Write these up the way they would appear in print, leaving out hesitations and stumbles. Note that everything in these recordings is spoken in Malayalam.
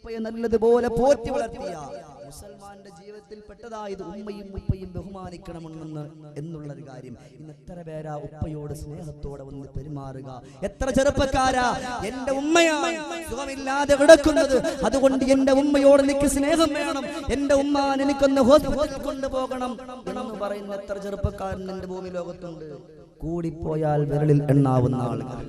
ഉപ്പയെ നല്ലതുപോലെ പോറ്റി വളർത്തിയ മുസൽമാന്റെ ജീവിതത്തിൽ പെട്ടതായത് ഉമ്മയും ഉപ്പയും ബഹുമാനിക്കണമെന്ന് എന്നുള്ളൊരു കാര്യം. ഇന്ന് എത്ര പേരാ ഉപ്പയോട് സ്നേഹത്തോടെ വന്ന് പെരുമാറുക? എത്ര ചെറുപ്പക്കാരാ എന്റെ ഉമ്മയാണ് സുഖമില്ലാതെ കിടക്കുന്നത്, അതുകൊണ്ട് എന്റെ ഉമ്മയോട് എനിക്ക് സ്നേഹം വേണം, എന്റെ ഉമ്മാൻ എനിക്കൊന്ന് ഹോസ്പിറ്റലിൽ കൊണ്ടുപോകണം എന്ന് പറയുന്ന എത്ര ചെറുപ്പക്കാരൻ എന്റെ ഭൂമി ലോകത്തുണ്ട്? കൂടിപ്പോയാൽ വിരലിൽ എണ്ണാവുന്ന ആളുകൾ.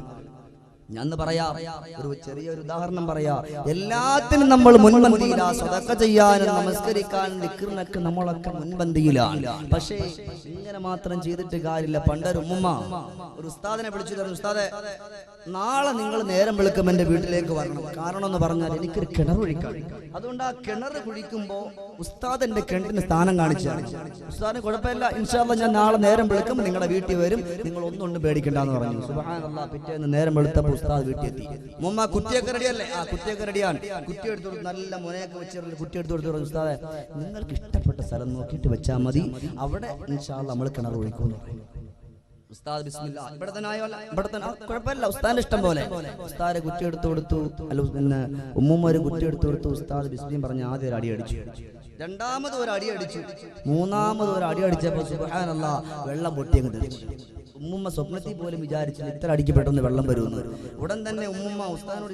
ഞാൻ പറയാം, ഒരു ചെറിയൊരു ഉദാഹരണം പറയാം. എല്ലാത്തിനും നമ്മൾ മുൻപന്തിയിലാ. സദഖ ചെയ്യാനും നമസ്കരിക്കാനും ദിക്റിനൊക്കെ നമ്മളൊക്കെ മുൻപന്തിയിലാണ്. പക്ഷേ ഇങ്ങനെ മാത്രം ചെയ്തിട്ട് കാര്യമില്ല. പണ്ടൊരു ഉമ്മ ഒരു ഉസ്താദിനെ വിളിച്ചു പറഞ്ഞു, ഉസ്താദെ നാളെ നിങ്ങൾ നേരം വെളുക്കുമ്പോൾ എന്റെ വീട്ടിലേക്ക് വരണം. കാരണം എന്ന് പറഞ്ഞാൽ എനിക്കൊരു കിണർ കുഴിക്കണം. അതുകൊണ്ട് ആ കിണർ കുഴിക്കുമ്പോ ഉസ്താദ് എന്റെ കിണറ്റിന് സ്ഥാനം കാണിച്ചാണ്. ഉസ്താദിന് കുഴപ്പമില്ല, ഇൻഷാ അല്ലാഹ് ഞാൻ നാളെ നേരം വെളുക്കുമ്പോൾ നിങ്ങളുടെ വീട്ടിൽ വരും, നിങ്ങൾ ഒന്നും പേടിക്കണ്ടെന്ന് പറഞ്ഞു. സുബ്ഹാനല്ലാഹ്, പിറ്റേന്ന് നേരം വെളുത്തപ്പോൾ ഉസ്താദ് വീട്ടിലെത്തി. മുമ്മ കുറ്റിയൊക്കെ റെഡിയല്ലേ? ആ കുറ്റിയൊക്കെ റെഡിയാണ്. കുറ്റി എടുത്തു, നല്ല മുനയൊക്കെ വെച്ച് കുറ്റി എടുത്തു കൊടുത്തു. ഉസ്താദെ നിങ്ങൾക്ക് ഇഷ്ടപ്പെട്ട സ്ഥലം നോക്കിയിട്ട് വെച്ചാൽ മതി, അവിടെ ഇൻഷാ അല്ലാഹ് നമ്മൾ കിണർ കുഴിക്കുമെന്ന് പറഞ്ഞു. ഉസ്താദ് ബിസ്മില്ലാ, ഇവിടെ തന്നെ ആയോ? ഇവിടെ തന്നെ, കുഴപ്പമില്ല, ഉസ്താദിന്റെ ഇഷ്ടം പോലെ. ഉസ്താദ് കുറ്റി എടുത്തു കൊടുത്തു. അല്ല പിന്നെ ഉമ്മുമ്മ ഒരു കുറ്റി എടുത്തു കൊടുത്തു. ഉസ്താദ് ബിസ്മിയും പറഞ്ഞ് ആദ്യം ഒരു അടി അടിച്ചു, രണ്ടാമത് ഒരു അടി അടിച്ചു, മൂന്നാമത് ഒരു അടി അടിച്ചപ്പോൾ സുബ്ഹാനല്ലാഹ് വെള്ളം പൊട്ടിയങ്ങ് തെറിച്ചു. ഉമ്മുമ്മ സ്വപ്നത്തിൽ പോലും വിചാരിച്ചില്ല ഇത്ര അടിക്ക് പെട്ടെന്ന് വെള്ളം വരുമെന്ന്. ഉടൻ തന്നെ ഉമ്മുമ്മ ഉസ്താദിനോട്,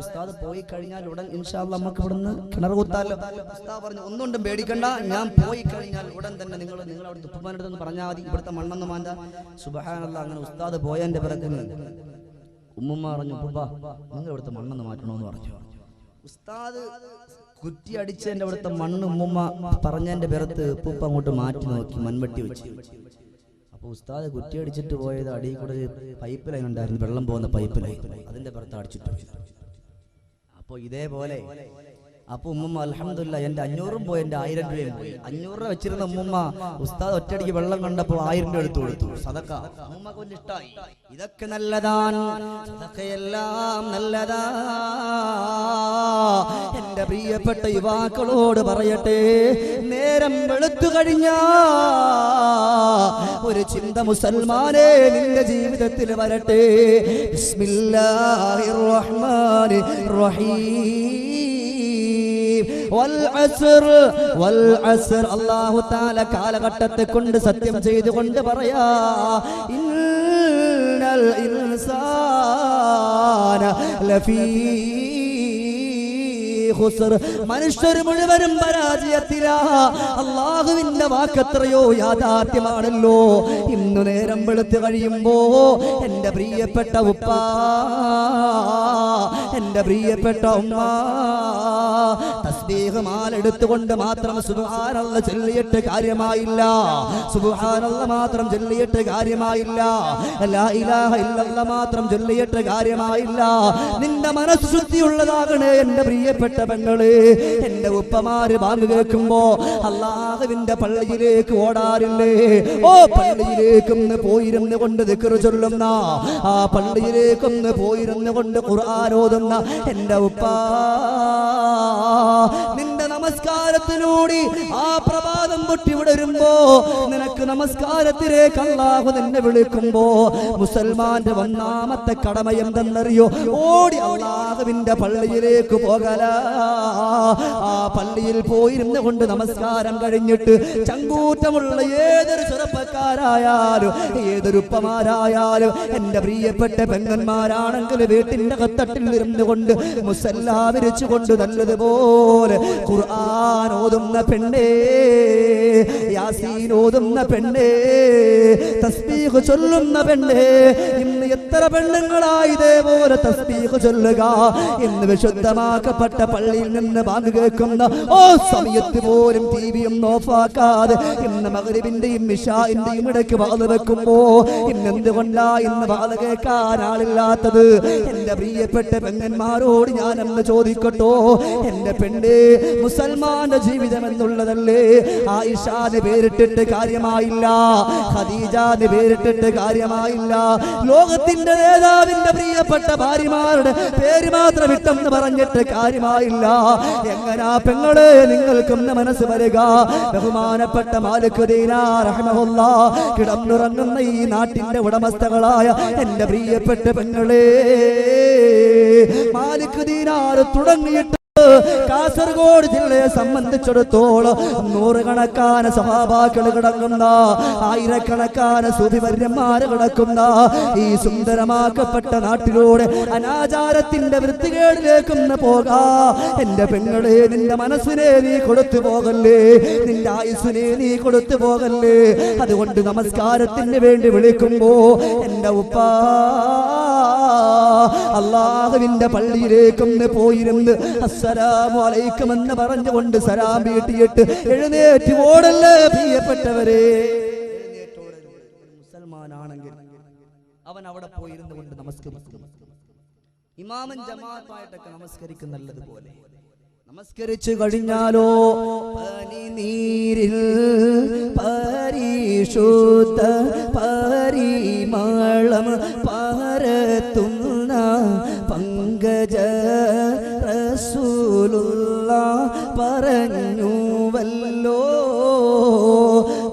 ഉസ്താദ് പോയി കഴിഞ്ഞാൽ ഉടൻ ഇൻഷാ അല്ലാഹ് നമുക്ക് ഇവിടുന്ന് കിണർ കുത്താലോ? ഉസ്താദ് പറഞ്ഞു, ഒന്നുകൊണ്ടും പേടിക്കണ്ട, ഞാൻ പോയി കഴിഞ്ഞാൽ ഉടൻ തന്നെ നിങ്ങൾ അവിടുത്തെ ഉപ്പുമാൻ്റെ അടുത്ത് പറഞ്ഞാൽ മതി, ഇവിടുത്തെ മണ്ണെന്ന് മാന്ത. സുബ്ഹാനല്ലാഹ്, അങ്ങനെ ഉസ്താദ് പോയതിന്റെ പിറകിന് ഉമ്മുമ്മ പറഞ്ഞു, ഉപ്പ നിങ്ങൾ ഇവിടുത്തെ മണ്ണെന്ന് മാറ്റണമെന്ന് പറഞ്ഞു. ഉസ്താദ് കുറ്റി അടിച്ചതിന്റെ അവിടുത്തെ മണ്ണ് ഉമ്മുമ്മ പറഞ്ഞതിന്റെ പിറത്ത് ഉപ്പ അങ്ങോട്ട് മാറ്റി നോക്കി, മൺവെട്ടി വെച്ച്. അപ്പൊ ഉസ്താദ് കുറ്റി അടിച്ചിട്ട് പോയത് അടിയിൽ കൂടെ പൈപ്പ് ലൈൻ ഉണ്ടായിരുന്നു, വെള്ളം പോകുന്ന പൈപ്പ് ലൈൻ, അതിന്റെ പുറത്ത് അടിച്ചിട്ട് പോയത്. അപ്പൊ ഇതേപോലെ അപ്പൊ ഉമ്മുമ്മ അൽഹംദുലില്ലാഹ് എന്റെ 500 പോയി, എന്റെ 1000 രൂപയും പോയി. 500 രൂപ വെച്ചിരുന്ന ഉമ്മുമ്മ ഉസ്താദ് ഒറ്റയടിക്ക് വെള്ളം കണ്ടപ്പോൾ 1000 രൂപ എടുത്തു കൊടുത്തു. സദഖ ഉമ്മുമ്മക്ക് വലിയ ഇഷ്ടായി. ഇതൊക്കെ നല്ലതാണ്, സദഖയെല്ലാം നല്ലതാ. എന്റെ പ്രിയപ്പെട്ട യുവാക്കളോട് പറയട്ടെ, നേരം വെളുത്തു കഴിഞ്ഞാ ഒരു ചിന്ത മുസൽമാനെ നിന്റെ ജീവിതത്തിൽ വരട്ടെ. ബിസ്മില്ലാഹിർ റഹ്മാനിർ റഹീം. അല്ലാഹു തആല കാലഘട്ടത്തെ കൊണ്ട് സത്യം ചെയ്തുകൊണ്ട് പറയാ, ഇന്നൽ ഇൻസാന ലഫീ ഖുസ്ർ. മനുഷ്യർ മുഴുവനും പരാജയത്തിലാ. അല്ലാഹുവിന്റെ വാക്കെത്രയോ യാഥാർത്ഥ്യമാണല്ലോ. ഇന്നു നേരം വെളുത്ത് കഴിയുമ്പോ എന്റെ പ്രിയപ്പെട്ട ഉപ്പ, എന്റെ പ്രിയപ്പെട്ട ഉമ്മ തസ്ബീഹ് മാലെടുത്തുകൊണ്ട് മാത്രം സുബ്ഹാനല്ലാഹ് ചൊല്ലിയിട്ട് കാര്യമായില്ല. സുബ്ഹാനല്ലാഹ് മാത്രം ചൊല്ലിയിട്ട് കാര്യമായില്ല. ലാ ഇലാഹ ഇല്ലല്ലാഹ് മാത്രം ചൊല്ലിയിട്ട് കാര്യമായില്ല. നിന്റെ മനസ്സുശുദ്ധിയുള്ളതാകണേ എന്റെ പ്രിയപ്പെട്ട പെങ്ങളെ. എന്റെ ഉപ്പമാര് ബാങ്ക് കേൾക്കുമ്പോ അല്ലാഹുവിന്റെ പള്ളിയിലേക്ക് ഓടാറില്ലേ? ഓ, പള്ളിയിലേക്കൊന്ന് പോയിരുന്നു കൊണ്ട് ദിക്ർ ചൊല്ലുന്ന, ആ പള്ളിയിലേക്കൊന്ന് പോയിരുന്നു കൊണ്ട് ഖുർആൻ ഓതുന്ന എന്റെ ഉപ്പ, നിന്റെ നമസ്കാരത്തിലൂടെ ആ പ്രഭാതം പൊട്ടി വിടരുമ്പോ നിനക്ക് നമസ്കാരത്തിലേക്ക് അല്ലാഹു നിന്നെ വിളിക്കുമ്പോ മുസൽമാന്റെ ഒന്നാമത്തെ കടമ എന്തെന്നറിയോ? ഓടി അല്ലാഹുവിന്റെ പള്ളിയിലേക്ക് പോകല. ആ പള്ളിയിൽ പോയിരുന്നു കൊണ്ട് നമസ്കാരം കഴിഞ്ഞിട്ട് ചങ്കൂറ്റമുള്ള ഏതൊരു ചെറുപ്പക്കാരായാലും ഏതൊരു ഉപ്പമാരായാലും എന്റെ പ്രിയപ്പെട്ട പെങ്ങന്മാരാണെങ്കിൽ വീട്ടിന്റെ കത്തട്ടിൽ ഇരുന്നു കൊണ്ട് മുസല്ലാ വിരിച്ചുകൊണ്ട് നല്ലതുപോലെ ഖുർആൻ ഓതുന്ന പെണ്ണേ, യാസീൻ ഓതുന്ന പെണ്ണേ, തസ്ബീഹ് ചൊല്ലുന്ന പെണ്ണേ. ഇന്ന് എത്ര പെണ്ണുങ്ങളായി ഇതേപോലെ തസ്ബീഹ് ചൊല്ലുക. ഇന്ന് വിശുദ്ധമാക്കപ്പെട്ട പള്ളിയിൽ നിന്ന് ബാങ്ക് കേൾക്കുന്ന സമയത്ത് പോലും ടിവിയൊന്നും ഓഫാക്കാതെ ഇന്ന് മഗ്രിബിന്റെയും ഇശാഇന്റെയും ഇടയ്ക്ക് വാള് വെക്കുമ്പോ ഇന്നെന്തുകൊണ്ടാ ഇന്ന് വാള് കേൾക്കാൻ ആളില്ലാത്തത്? എന്റെ പ്രിയപ്പെട്ട പെങ്ങന്മാരോട് ഞാൻ എന്ന് ചോദിക്കട്ടോ, എന്റെ പെണ്ണേ, മുസൽമാന്റെ ജീവിതം എന്നുള്ളതല്ലേ? ആയിഷാന് പേരിട്ടിട്ട് കാര്യമായില്ല, ഖദീജാന് പേരിട്ടിട്ട് കാര്യമായില്ല, ലോകത്തിന്റെ നേതാവിന്റെ പ്രിയപ്പെട്ട ഭാര്യമാരുടെ പേര് മാത്രം ഇട്ടെന്ന് പറഞ്ഞിട്ട് കാര്യമായില്ല. എങ്ങനാ പെങ്ങളെ നിങ്ങൾക്കൊന്ന് മനസ്സ് വരിക? ബഹുമാനപ്പെട്ട മാലിക് ദീനാർ റഹ്മഹുല്ലാഹ് കിടന്നുറങ്ങുന്ന ഈ നാട്ടിന്റെ ഉടമസ്ഥകളായ എന്റെ പ്രിയപ്പെട്ട പെങ്ങളെ, മാലിക് ദീനാർ തുടങ്ങിയിട്ട് കാസർഗോഡ് ജില്ലയെ സംബന്ധിച്ചിടത്തോളം നൂറുകണക്കാന സഹാബാക്കൾ കിടക്കുന്ന, ആയിരക്കണക്കാന സൂഫിവര്യന്മാര് കിടക്കുന്ന ഈ സുന്ദരമാക്കപ്പെട്ട നാട്ടിലൂടെ അനാചാരത്തിന്റെ വൃത്തികേടിലേക്കൊന്ന് പോകാ. എന്റെ പെങ്ങളെ, നിന്റെ മനസ്സിനെ നീ കൊടുത്തു പോകല്ലേ, നിന്റെ ആയുസ്സിനെ നീ കൊടുത്തു പോകല്ലേ. അതുകൊണ്ട് നമസ്കാരത്തിന് വേണ്ടി വിളിക്കുമ്പോ എന്റെ ഉപ്പ അല്ലാഹുവിന്റെ പള്ളിയിലേക്കൊന്ന് പോയിരുന്ന് അസ്സലാമു അലൈക്കും എന്ന് പറഞ്ഞുകൊണ്ട് സലാം വീട്ടിയിട്ട് എഴുന്നേറ്റ് ഓടല്ലേ പ്രിയപ്പെട്ടവരെ. മുസൽമാനാണെങ്കിൽ അവൻ അവിടെ പോയിരുന്നു കൊണ്ട് നമസ്കരിക്കും. ഇമാമൻ ജമാഅത്തായിട്ടൊക്കെ നമസ്കരിക്കും നല്ലതുപോലെ. നമസ്കരിച്ചു കഴിഞ്ഞാലോ പനിനീരിൽ പരിശുദ്ധ പരിമളം പരത്തുന്ന പങ്കജ റസൂലുള്ളാഹ് പറഞ്ഞുവല്ലോ,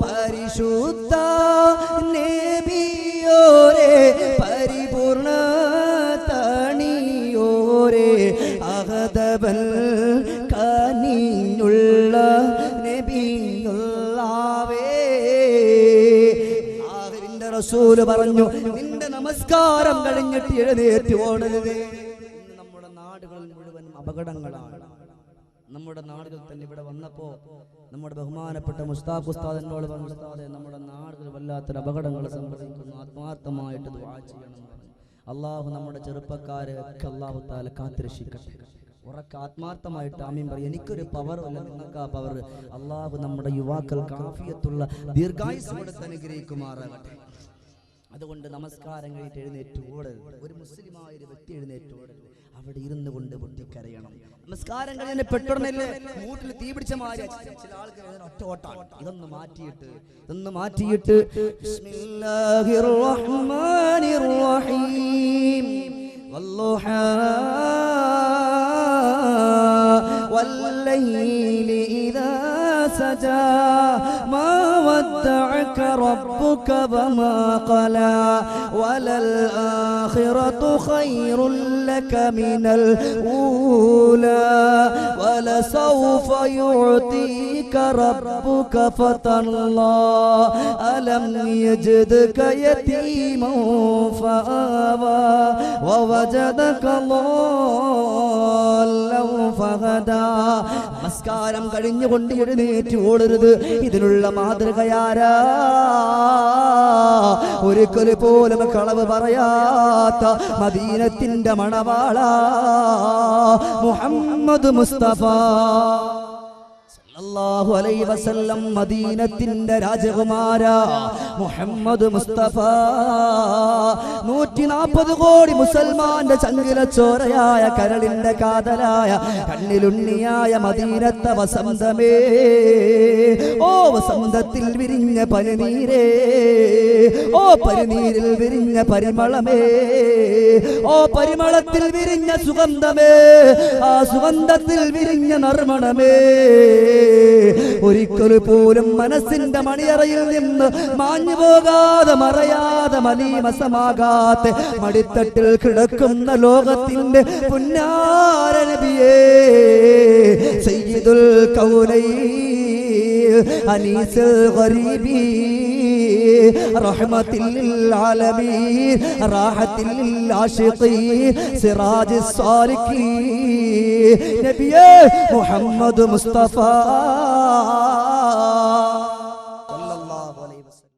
പരിശുദ്ധ നബിയോരേ പരിപൂർണ തണിയോരേ അഹദബൽ കനിഞ്ഞുള്ള നബിയുള്ളാവേ. ആഖിറിന്റെ റസൂൽ പറഞ്ഞു, നിന്റെ നമസ്കാരം കഴിഞ്ഞിട്ട് എഴുന്നേറ്റ് ഓടരുത്. നമ്മുടെ നാടുകളിൽ മുഴുവൻ അപകടങ്ങളാണ്. നമ്മുടെ നാടുകൾ തന്നെ ഇവിടെ വന്നപ്പോ നമ്മുടെ ബഹുമാനപ്പെട്ട മുസ്താഖ് ഉസ്താദ് എന്നോട് പറഞ്ഞു, ഉസ്താദേ നമ്മുടെ നാടുകളിൽ വല്ലാത്തൊരു അപകടങ്ങൾ സംഭവിക്കുന്നു, ആത്മാർത്ഥമായിട്ട് ദുആ ചെയ്യണം. അള്ളാഹു നമ്മുടെ ചെറുപ്പക്കാരെ ഒക്കെ അള്ളാഹു തആല കാത്തുരക്ഷിക്കട്ടെ. ഉറക്കെ ആത്മാർത്ഥമായിട്ട് ആമീൻ പറയും. എനിക്കൊരു പവർ അല്ല, നിങ്ങൾക്ക് ആ പവർ. അള്ളാഹു നമ്മുടെ യുവാക്കൾക്ക് ആഫിയത്തുള്ള ദീർഘായുസ്സ് കൊടുത്ത് അനുഗ്രഹിക്കുമാറാകട്ടെ. അതുകൊണ്ട് നമസ്കാരം കഴിഞ്ഞിട്ട് എഴുന്നേറ്റ് ഓടരുത്. ഒരു മുസ്ലിമായ ഒരു വ്യക്തി എഴുന്നേറ്റ് ഓടരുത്, അവിടെ ഇരുന്ന് കൊണ്ട് പൊട്ടിക്കരയണം. നമസ്കാരം കഴിഞ്ഞ പെട്ടെന്നല്ലേ മൂട്ടിൽ തീ പിടിച്ച മാതിരി ചില ആൾക്കാർ ഒറ്റ ഓട്ടാണ്. ഇതൊന്ന് മാറ്റിയിട്ട് ബിസ്മില്ലാഹിർ റഹ്മാനിർ റഹീം വല്ലുഹാ والليل إذا سجى ما ودعك ربك وما قلى وللآخرة خير لك من الأولى ولسوف يعطيك ربك فترضى ألم يجدك يتيما فآوى ووجدك ضالا فهدى. നമസ്കാരം കഴിഞ്ഞുകൊണ്ട് എഴുന്നേറ്റ് ഓടരുത്. ഇതിനുള്ള മാതൃകയാരാ? ഒരിക്കൽ പോലും കളവ് പറയാത്ത മദീനത്തിന്റെ മണവാള മുഹമ്മദ് മുസ്തഫ സല്ലല്ലാഹു അലൈഹി വസല്ലം, മദീനത്തിന്റെ രാജകുമാര മുഹമ്മദ് മുസ്തഫ. 140 കോടി മുസൽമാന്റെ ചങ്കിലച്ചോരയായ കരളിന്റെ കാതലായ കണ്ണിലുണ്ണിയായ മദീനത്തെ വസന്തമേ, ഓ വസന്തത്തിൽ വിരിഞ്ഞ പനിനീരേ, ഓ പനിനീരിൽ വിരിഞ്ഞ പരിമളമേ, ഓ പരിമളത്തിൽ വിരിഞ്ഞ സുഗന്ധമേ, ആ സുഗന്ധത്തിൽ വിരിഞ്ഞ നർമ്മണമേ, ഒരിക്കൽ പോലും മനസ്സിന്റെ മണിയറയിൽ നിന്ന് മാഞ്ഞു പോകാതെ മറയാതെ മലീമസമാകാത്ത മടിത്തട്ടിൽ കിടക്കുന്ന ലോകത്തിന്റെ പുന്നാര നബിയേ, സയ്യിദുൽ കൗനൈൻ അനീസുൽ ഗരീബി റഹ്മത്തിൽ ലിൽ ആലമീൻ റാഹത്തിൽ ലിൽ ആശിഖീൻ സിറാജുസ് സാലിഖീൻ നബിയേ മുഹമ്മദ് മുസ്തഫ സല്ലല്ലാഹു അലൈഹി വസല്ലം.